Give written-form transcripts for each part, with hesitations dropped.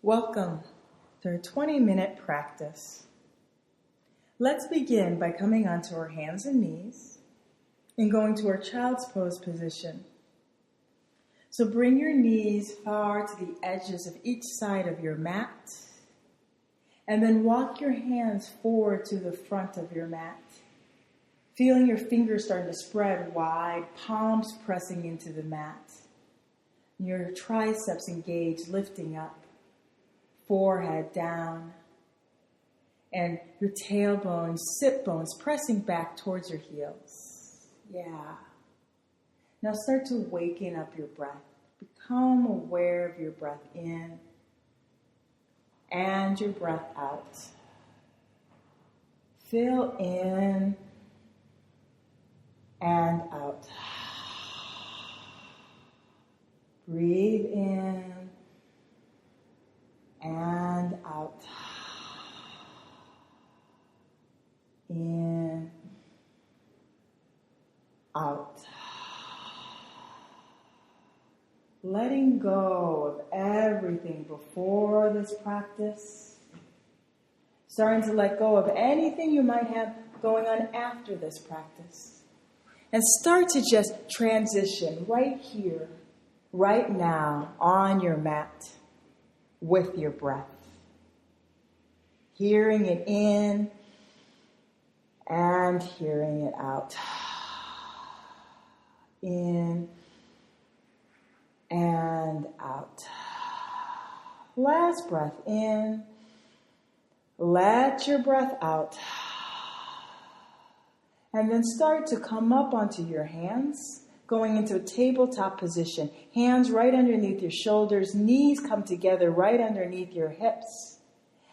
Welcome to our 20-minute practice. Let's begin by coming onto our hands and knees and going to our child's pose position. So bring your knees far to the edges of each side of your mat, and then walk your hands forward to the front of your mat, feeling your fingers starting to spread wide, palms pressing into the mat, your triceps engaged, lifting up, forehead down, and your tailbone, sit bones pressing back towards your heels. Yeah. Now start to waken up your breath. Become aware of your breath in and your breath out. Fill in and out. Breathe in and out. In, out. Letting go of everything before this practice. Starting to let go of anything you might have going on after this practice. And start to just transition right here, right now, on your mat with your breath. Hearing it in and hearing it out. In and out. Last breath in. Let your breath out. And then start to come up onto your hands, going into a tabletop position. Hands right underneath your shoulders, knees come together right underneath your hips.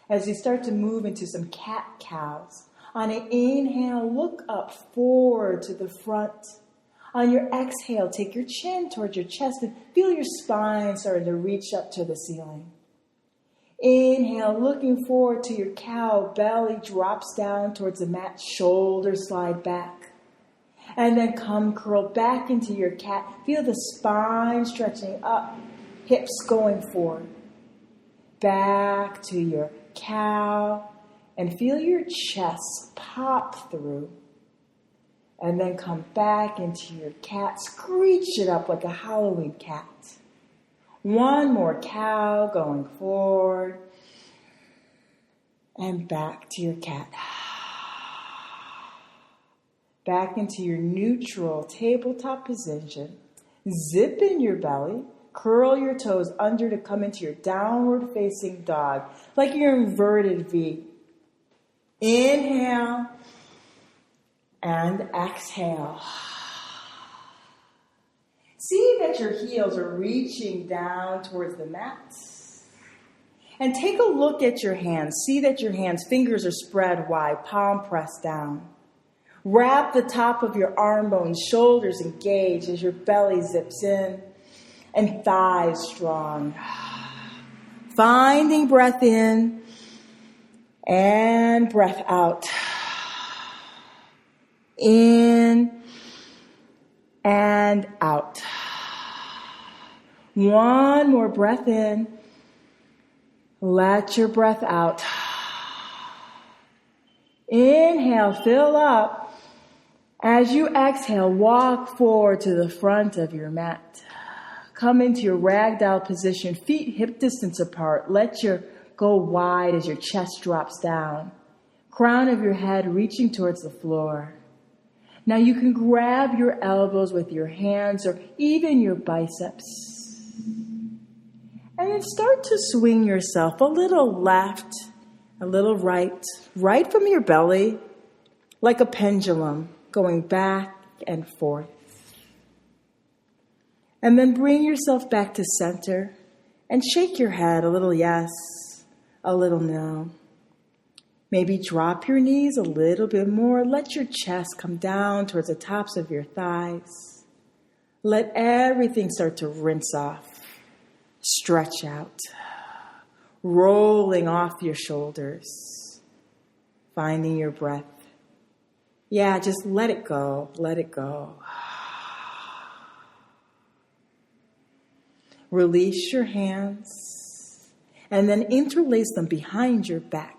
As you start to move into some cat-cows. On an inhale, look up forward to the front. On your exhale, take your chin towards your chest and feel your spine starting to reach up to the ceiling. Inhale, looking forward to your cow, belly drops down towards the mat, shoulders slide back. And then come curl back into your cat. Feel the spine stretching up, hips going forward. Back to your cow and feel your chest pop through. And then come back into your cat. Screech it up like a Halloween cat. One more cow going forward. And back to your cat. Back into your neutral tabletop position. Zip in your belly. Curl your toes under to come into your downward facing dog. Like your inverted V. Inhale. And exhale. See that your heels are reaching down towards the mat. And take a look at your hands. See that your hands, fingers are spread wide, palm pressed down. Wrap the top of your arm bones, shoulders engaged as your belly zips in and thighs strong. Finding breath in and breath out. In and out. One more breath in. Let your breath out. Inhale, fill up. As you exhale, walk forward to the front of your mat. Come into your Ragdoll position, feet hip distance apart. Let your go wide as your chest drops down. Crown of your head reaching towards the floor. Now you can grab your elbows with your hands or even your biceps. And then start to swing yourself a little left, a little right, right from your belly, like a pendulum, going back and forth. And then bring yourself back to center and shake your head a little yes, a little no. Maybe drop your knees a little bit more. Let your chest come down towards the tops of your thighs. Let everything start to rinse off. Stretch out. Rolling off your shoulders. Finding your breath. Yeah, just let it go. Let it go. Release your hands And then interlace them behind your back.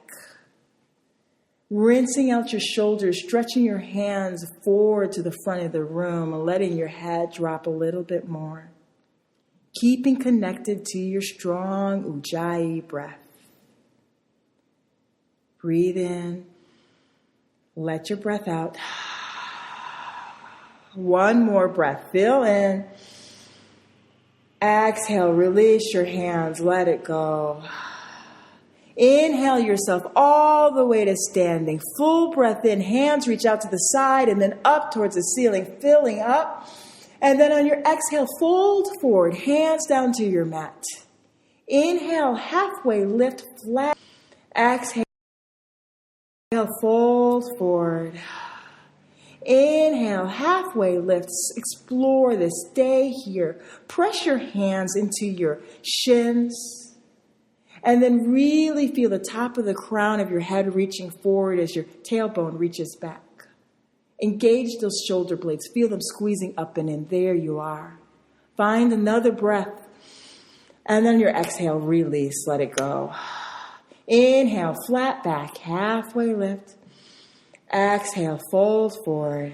Rinsing out your shoulders, stretching your hands forward to the front of the room and letting your head drop a little bit more. Keeping connected to your strong Ujjayi breath. Breathe in. Let your breath out. One more breath. Fill in. Exhale. Release your hands. Let it go. Inhale yourself all the way to standing. Full breath in. Hands reach out to the side and then up towards the ceiling. Filling up. And then on your exhale, fold forward. Hands down to your mat. Inhale. Halfway lift flat. Exhale. Fold forward. Inhale, halfway lift. Explore this. Stay here. Press your hands into your shins. And then really feel the top of the crown of your head reaching forward as your tailbone reaches back. Engage those shoulder blades. Feel them squeezing up and in. There you are. Find another breath. And then your exhale, release. Let it go. Inhale, flat back, halfway lift. Exhale, fold forward.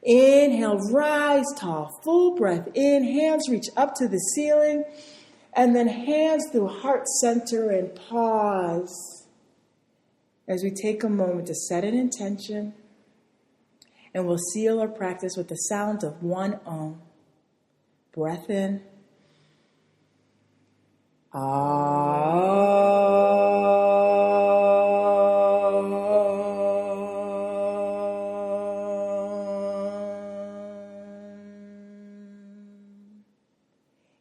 Inhale, rise tall, full breath in. Hands reach up to the ceiling. And then hands through heart center and pause. As we take a moment to set an intention. And we'll seal our practice with the sound of one Om. Breath in.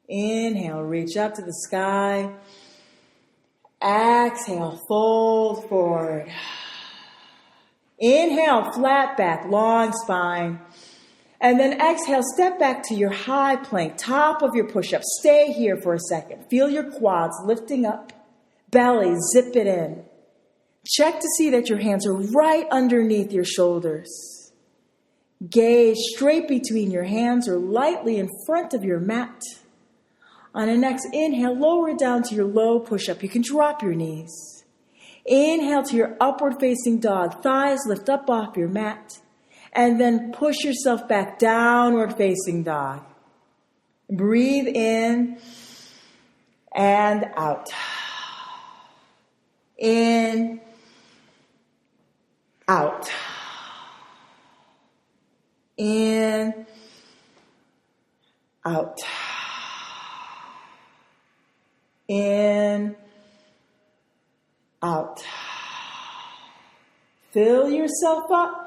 Inhale, reach up to the sky. Exhale, fold forward. Inhale, flat back, long spine. And then exhale, step back to your high plank, top of your push-up. Stay here for a second. Feel your quads lifting up. Belly, zip it in. Check to see that your hands are right underneath your shoulders. Gaze straight between your hands or lightly in front of your mat. On the next inhale, lower down to your low push-up. You can drop your knees. Inhale to your upward facing dog. Thighs lift up off your mat. And then push yourself back, downward facing dog. Breathe in and out. In, out. In, out. In, out. Fill yourself up.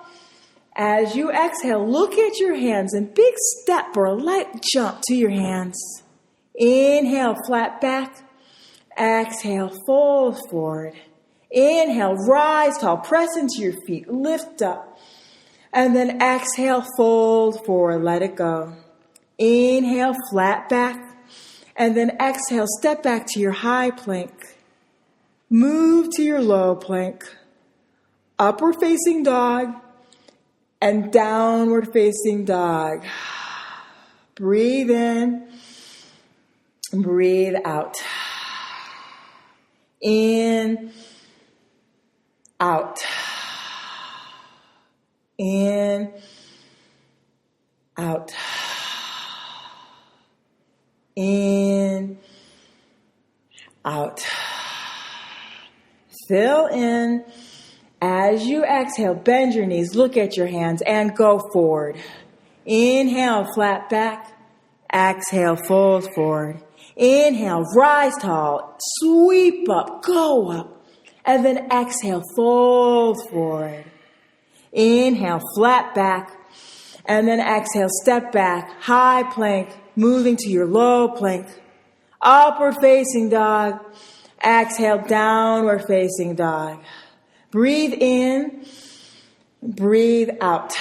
As you exhale, look at your hands and big step or a light jump to your hands. Inhale, flat back. Exhale, fold forward. Inhale, rise tall, press into your feet, lift up. And then exhale, fold forward, let it go. Inhale, flat back. And then exhale, step back to your high plank. Move to your low plank. Upward facing dog. And downward facing dog. Breathe in. Breathe out. In. Out. In. Out. In. Out. Fill in. As you exhale, bend your knees, look at your hands, and go forward. Inhale, flat back. Exhale, fold forward. Inhale, rise tall, sweep up, go up. And then exhale, fold forward. Inhale, flat back. And then exhale, step back, high plank, moving to your low plank. Upward facing dog. Exhale, downward facing dog. Breathe in, breathe out.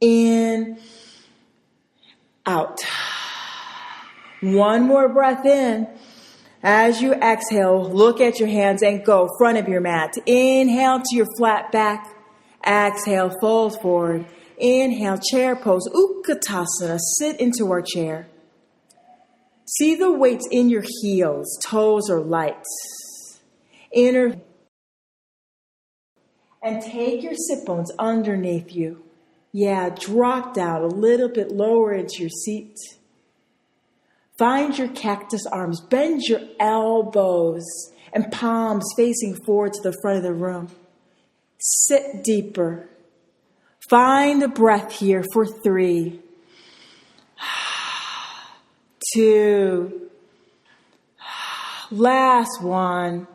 In, out. One more breath in. As you exhale, look at your hands and go front of your mat. Inhale to your flat back. Exhale, fold forward. Inhale, chair pose, Utkatasana. Sit into our chair. See the weights in your heels, toes are light. Inner. And take your sit bones underneath you. Yeah, drop down a little bit lower into your seat. Find your cactus arms. Bend your elbows and palms facing forward to the front of the room. Sit deeper. Find a breath here for 3, 2, last one.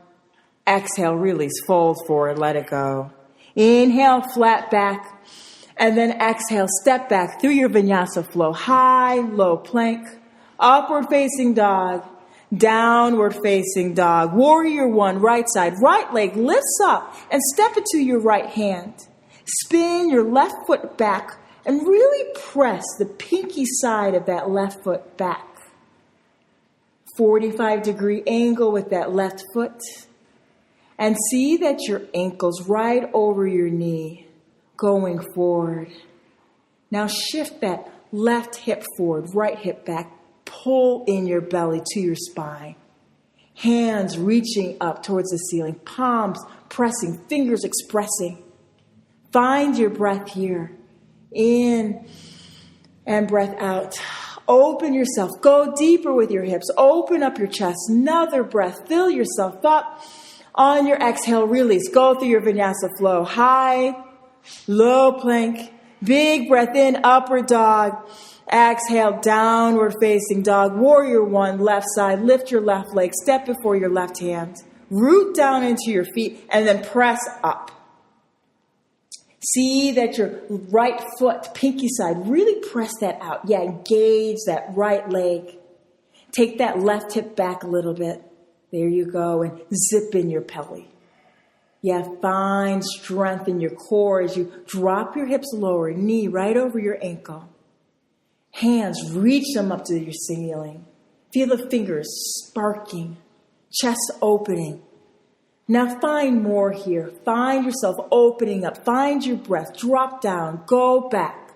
Exhale, release, fold forward, let it go. Inhale, flat back, and then exhale, step back through your vinyasa flow. High, low plank, upward facing dog, downward facing dog. Warrior 1, right side, right leg lifts up and step into your right hand. Spin your left foot back and really press the pinky side of that left foot back. 45-degree angle with that left foot. And see that your ankle's right over your knee, going forward. Now shift that left hip forward, right hip back. Pull in your belly to your spine. Hands reaching up towards the ceiling. Palms pressing, fingers expressing. Find your breath here. In and breath out. Open yourself. Go deeper with your hips. Open up your chest. Another breath. Fill yourself up. On your exhale, release. Go through your vinyasa flow. High, low plank. Big breath in, upward dog. Exhale, downward facing dog. Warrior 1, left side. Lift your left leg. Step before your left hand. Root down into your feet and then press up. See that your right foot, pinky side, really press that out. Yeah, engage that right leg. Take that left hip back a little bit. There you go, and zip in your belly. Yeah, find strength in your core as you drop your hips lower, knee right over your ankle. Hands, reach them up to your ceiling. Feel the fingers sparking, chest opening. Now find more here. Find yourself opening up. Find your breath. Drop down. Go back.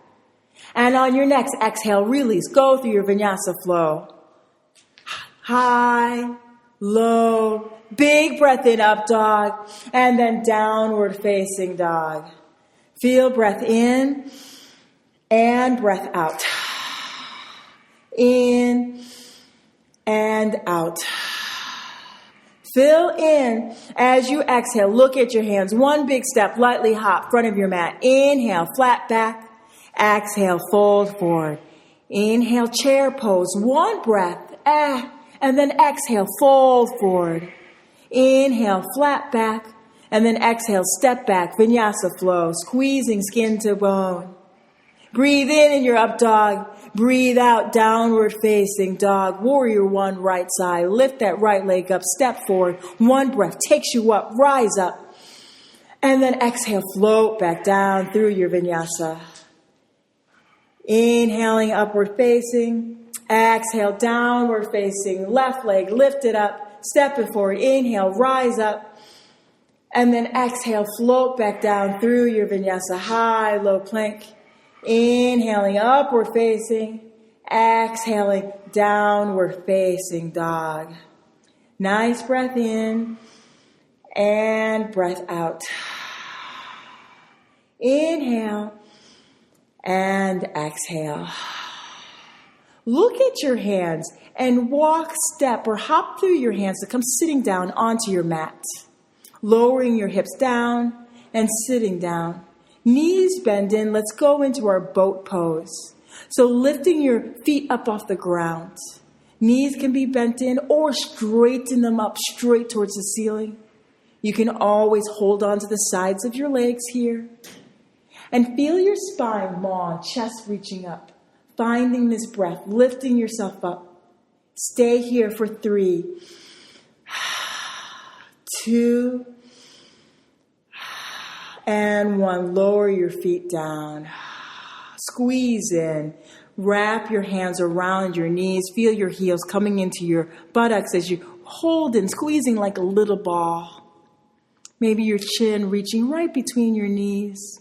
And on your next exhale, release. Go through your vinyasa flow. High, low, big breath in, up dog, and then downward facing dog. Feel breath in and breath out. In and out. Fill in as you exhale. Look at your hands. One big step, lightly hop, front of your mat. Inhale, flat back. Exhale, fold forward. Inhale, chair pose. One breath. And then exhale, fold forward. Inhale, flat back. And then exhale, step back, vinyasa flow, squeezing skin to bone. Breathe in your up dog. Breathe out, downward facing dog. Warrior 1, right side. Lift that right leg up, step forward. One breath takes you up, rise up. And then exhale, float back down through your vinyasa. Inhaling, upward facing. Exhale, downward facing. Left leg, lift it up, step it forward. Inhale, rise up. And then exhale, float back down through your vinyasa. High, low plank. Inhaling, upward facing. Exhaling, downward facing dog. Nice breath in and breath out. Inhale and exhale. Look at your hands and walk, step, or hop through your hands to come sitting down onto your mat. Lowering your hips down and sitting down. Knees bend in. Let's go into our boat pose. So lifting your feet up off the ground. Knees can be bent in or straighten them up straight towards the ceiling. You can always hold on to the sides of your legs here. And feel your spine, maw, chest reaching up. Finding this breath, lifting yourself up. Stay here for 3, 2, and 1. Lower your feet down. Squeeze in. Wrap your hands around your knees. Feel your heels coming into your buttocks as you hold and squeezing like a little ball. Maybe your chin reaching right between your knees.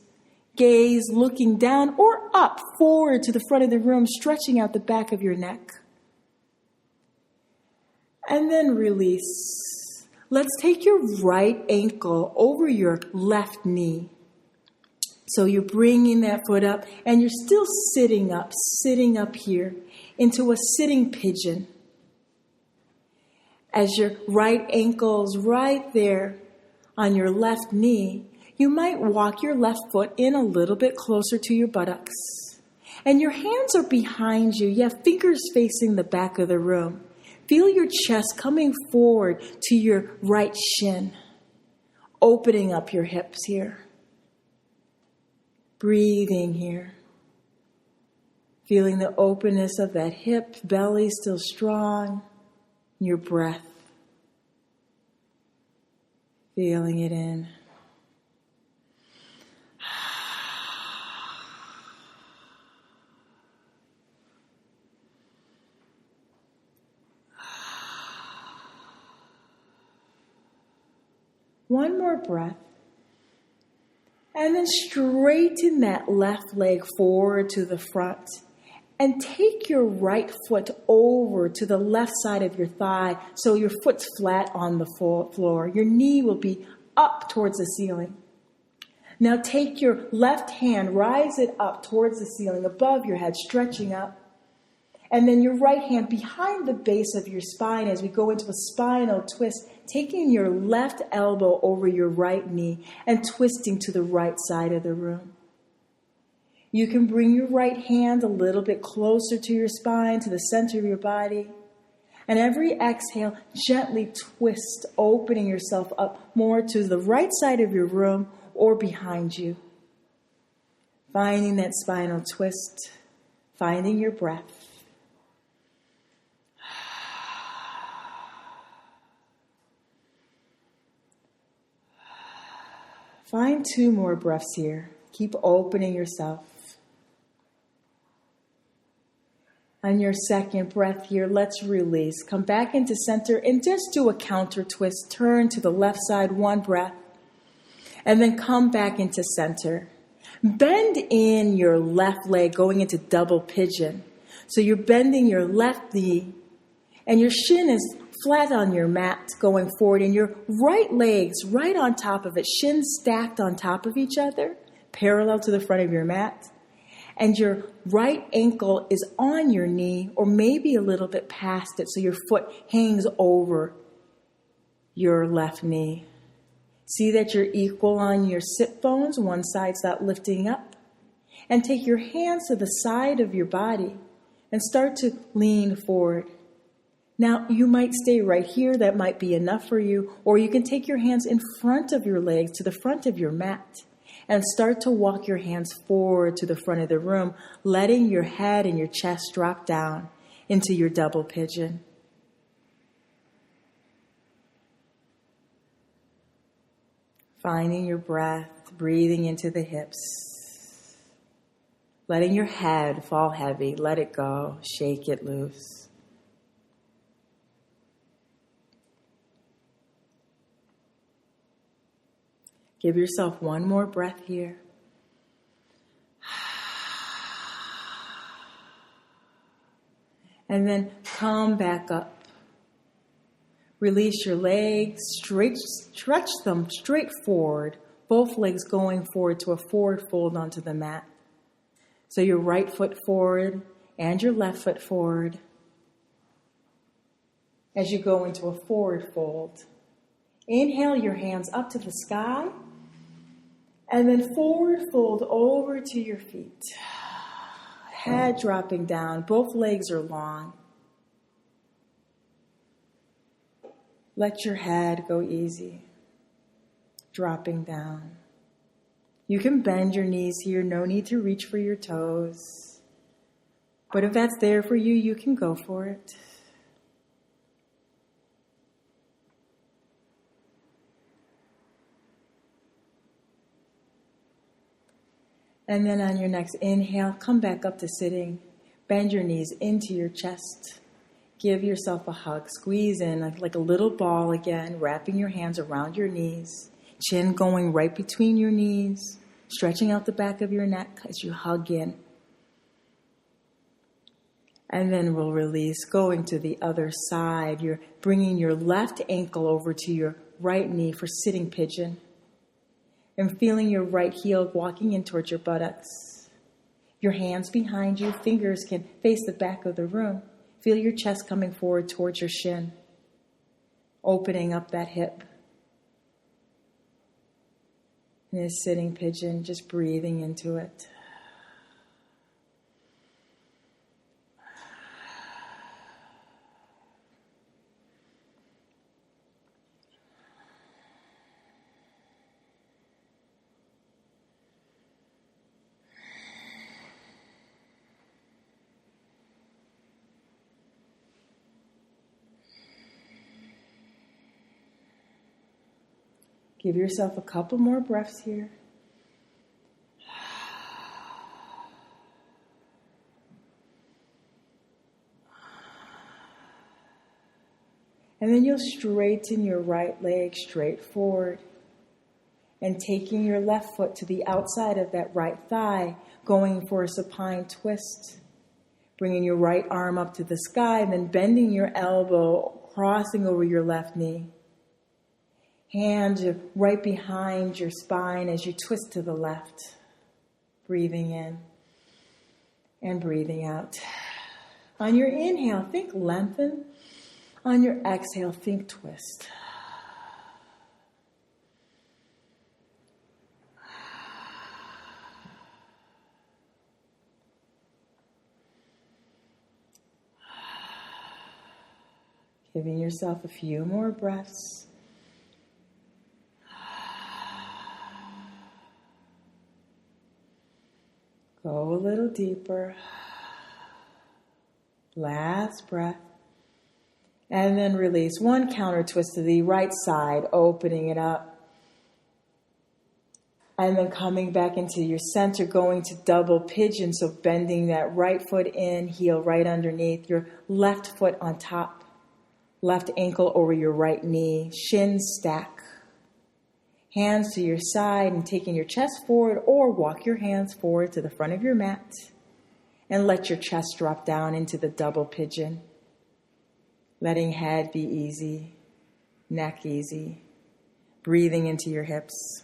Gaze looking down or up, forward to the front of the room, stretching out the back of your neck. And then release. Let's take your right ankle over your left knee. So you're bringing that foot up and you're still sitting up here into a sitting pigeon. As your right ankle's right there on your left knee, you might walk your left foot in a little bit closer to your buttocks. And your hands are behind you. You have fingers facing the back of the room. Feel your chest coming forward to your right shin. Opening up your hips here. Breathing here. Feeling the openness of that hip, belly still strong. Your breath. Feeling it in. One more breath. And then straighten that left leg forward to the front. And take your right foot over to the left side of your thigh so your foot's flat on the floor. Your knee will be up towards the ceiling. Now take your left hand, rise it up towards the ceiling, above your head, stretching up. And then your right hand behind the base of your spine as we go into a spinal twist, taking your left elbow over your right knee and twisting to the right side of the room. You can bring your right hand a little bit closer to your spine, to the center of your body. And every exhale, gently twist, opening yourself up more to the right side of your room or behind you. Finding that spinal twist, finding your breath. Find 2 more breaths here. Keep opening yourself. On your second breath here, let's release. Come back into center and just do a counter twist. Turn to the left side, 1 breath. And then come back into center. Bend in your left leg going into double pigeon. So you're bending your left knee and your shin is flat on your mat going forward and your right leg's right on top of it, shins stacked on top of each other, parallel to the front of your mat. And your right ankle is on your knee or maybe a little bit past it so your foot hangs over your left knee. See that you're equal on your sit bones, one side's not lifting up. And take your hands to the side of your body and start to lean forward. Now, you might stay right here. That might be enough for you. Or you can take your hands in front of your legs to the front of your mat and start to walk your hands forward to the front of the room, letting your head and your chest drop down into your double pigeon. Finding your breath, breathing into the hips. Letting your head fall heavy. Let it go. Shake it loose. Give yourself 1 more breath here. And then come back up. Release your legs, stretch them straight forward. Both legs going forward to a forward fold onto the mat. So your right foot forward and your left foot forward. As you go into a forward fold. Inhale your hands up to the sky. And then forward fold over to your feet. Head dropping down. Both legs are long. Let your head go easy. Dropping down. You can bend your knees here. No need to reach for your toes. But if that's there for you, you can go for it. And then on your next inhale, come back up to sitting. Bend your knees into your chest. Give yourself a hug. Squeeze in like a little ball again, wrapping your hands around your knees. Chin going right between your knees. Stretching out the back of your neck as you hug in. And then we'll release, going to the other side. You're bringing your left ankle over to your right knee for sitting pigeon. And feeling your right heel walking in towards your buttocks. Your hands behind you, fingers can face the back of the room. Feel your chest coming forward towards your shin. Opening up that hip. And a sitting pigeon, just breathing into it. Give yourself a couple more breaths here. And then you'll straighten your right leg straight forward. And taking your left foot to the outside of that right thigh, going for a supine twist. Bringing your right arm up to the sky, and then bending your elbow, crossing over your left knee. Hands right behind your spine as you twist to the left. Breathing in and breathing out. On your inhale, think lengthen. On your exhale, think twist. Giving yourself a few more breaths. Go a little deeper. Last breath. And then release. One counter twist to the right side, opening it up. And then coming back into your center, going to double pigeon. So bending that right foot in, heel right underneath, your left foot on top. Left ankle over your right knee. Shins stack. Hands to your side and taking your chest forward, or walk your hands forward to the front of your mat and let your chest drop down into the double pigeon. Letting head be easy, neck easy, breathing into your hips.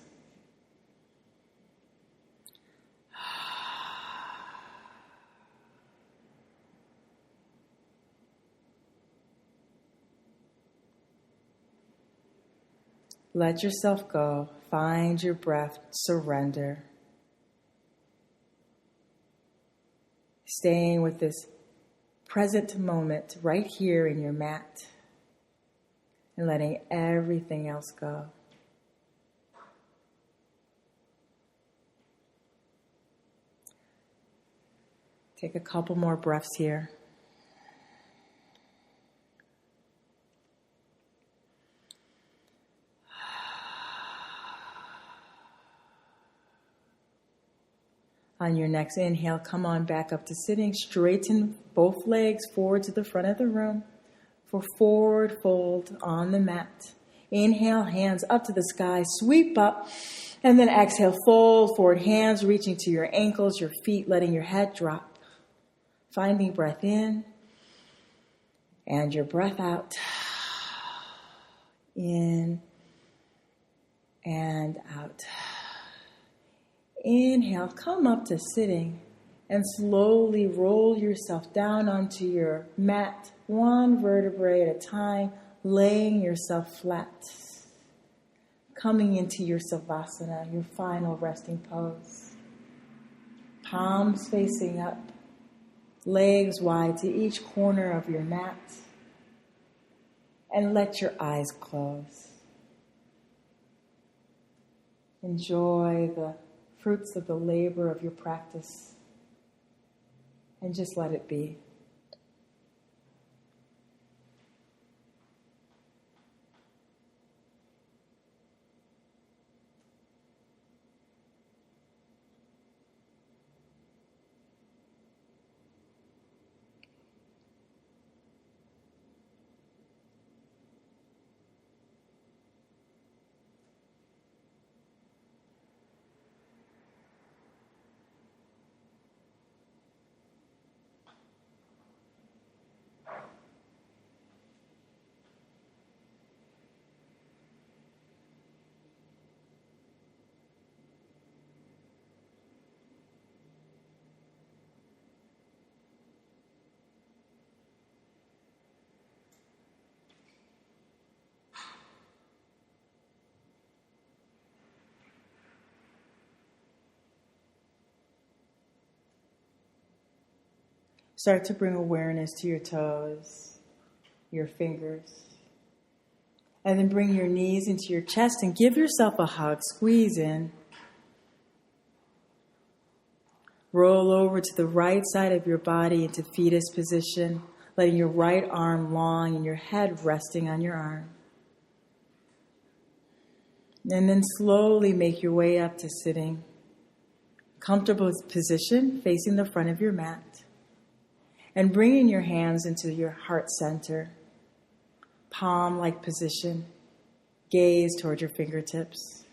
Let yourself go. Find your breath. Surrender. Staying with this present moment right here in your mat. And letting everything else go. Take a couple more breaths here. On your next inhale, come on back up to sitting. Straighten both legs forward to the front of the room for forward fold on the mat. Inhale, hands up to the sky, sweep up, and then exhale, fold forward, hands reaching to your ankles, your feet, letting your head drop. Finding breath in and your breath out. In and out. Inhale, come up to sitting and slowly roll yourself down onto your mat, one vertebrae at a time, laying yourself flat. Coming into your Savasana, your final resting pose. Palms facing up, legs wide to each corner of your mat, and let your eyes close. Enjoy the fruits of the labor of your practice, and just let it be. Start to bring awareness to your toes, your fingers. And then bring your knees into your chest and give yourself a hug. Squeeze in. Roll over to the right side of your body into fetus position, letting your right arm long and your head resting on your arm. And then slowly make your way up to sitting. Comfortable position facing the front of your mat. And bringing your hands into your heart center. Palm-like position. Gaze toward your fingertips.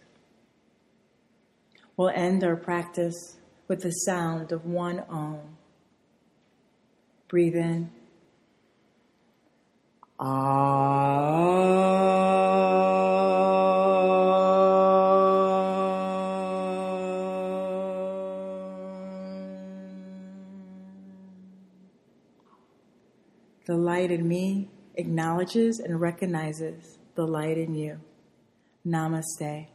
We'll end our practice with the sound of one Om. Breathe in. The light in me acknowledges and recognizes the light in you. Namaste.